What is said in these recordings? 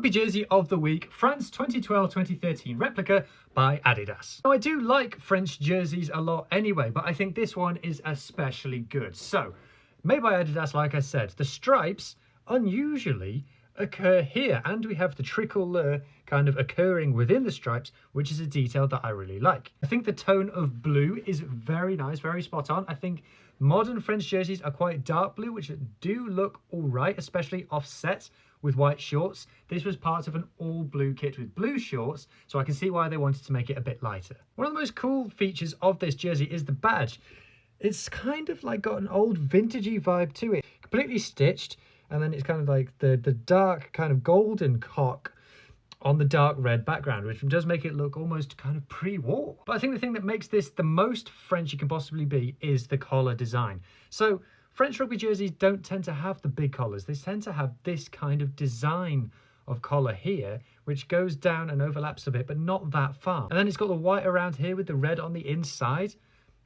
Rugby jersey of the week, France 2012-2013 Replica by Adidas. Now, I do like French jerseys a lot anyway, but I think this one is especially good. So, made by Adidas, like I said, the stripes unusually occur here, and we have the tricolour kind of occurring within the stripes, which is a detail that I really like. I think the tone of blue is very nice, very spot on. I think modern French jerseys are quite dark blue, which do look all right, especially offset with white shorts. This was part of an all blue kit with blue shorts, so I can see why they wanted to make it a bit lighter. One of the most cool features of this jersey is the badge. It's kind of like got an old vintagey vibe to it, completely stitched, and then it's kind of like the dark kind of golden cock on the dark red background, which does make it look almost kind of pre-war. But I think the thing that makes this the most French it can possibly be is the collar design. So French rugby jerseys don't tend to have the big collars. They tend to have this kind of design of collar here, which goes down and overlaps a bit, but not that far. And then it's got the white around here with the red on the inside.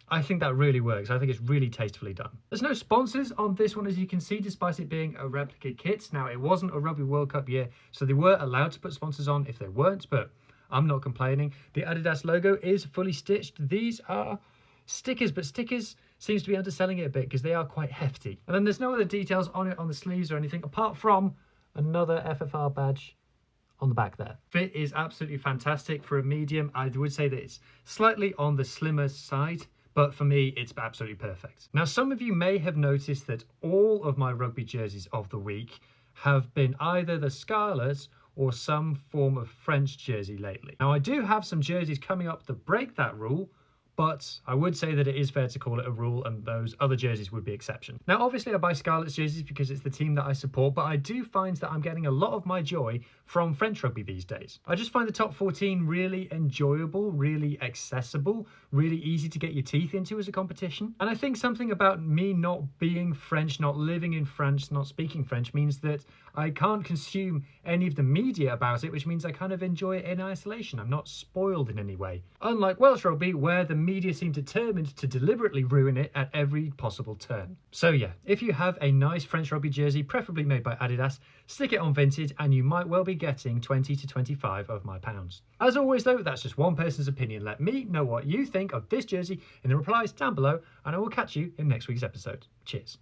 I think that really works. I think it's really tastefully done. There's no sponsors on this one, as you can see, despite it being a replica kit. Now, it wasn't a Rugby World Cup year, so they were allowed to put sponsors on if they weren't, but I'm not complaining. The Adidas logo is fully stitched. These are stickers, but stickers seems to be underselling it a bit because they are quite hefty. And then there's no other details on it on the sleeves or anything, apart from another FFR badge on the back there. Fit is absolutely fantastic for a medium. I would say that it's slightly on the slimmer side, but for me, it's absolutely perfect. Now, some of you may have noticed that all of my rugby jerseys of the week have been either the Scarlet or some form of French jersey lately. Now, I do have some jerseys coming up that break that rule, but I would say that it is fair to call it a rule, and those other jerseys would be exception. Now, obviously, I buy Scarlet's jerseys because it's the team that I support, but I do find that I'm getting a lot of my joy from French rugby these days. I just find the top 14 really enjoyable, really accessible, really easy to get your teeth into as a competition. And I think something about me not being French, not living in France, not speaking French, means that I can't consume any of the media about it, which means I kind of enjoy it in isolation. I'm not spoiled in any way. Unlike Welsh rugby, where the media seem determined to deliberately ruin it at every possible turn. So yeah, if you have a nice French rugby jersey, preferably made by Adidas, stick it on Vinted and you might well be getting 20 to 25 of my pounds. As always though, that's just one person's opinion. Let me know what you think of this jersey in the replies down below, and I will catch you in next week's episode. Cheers.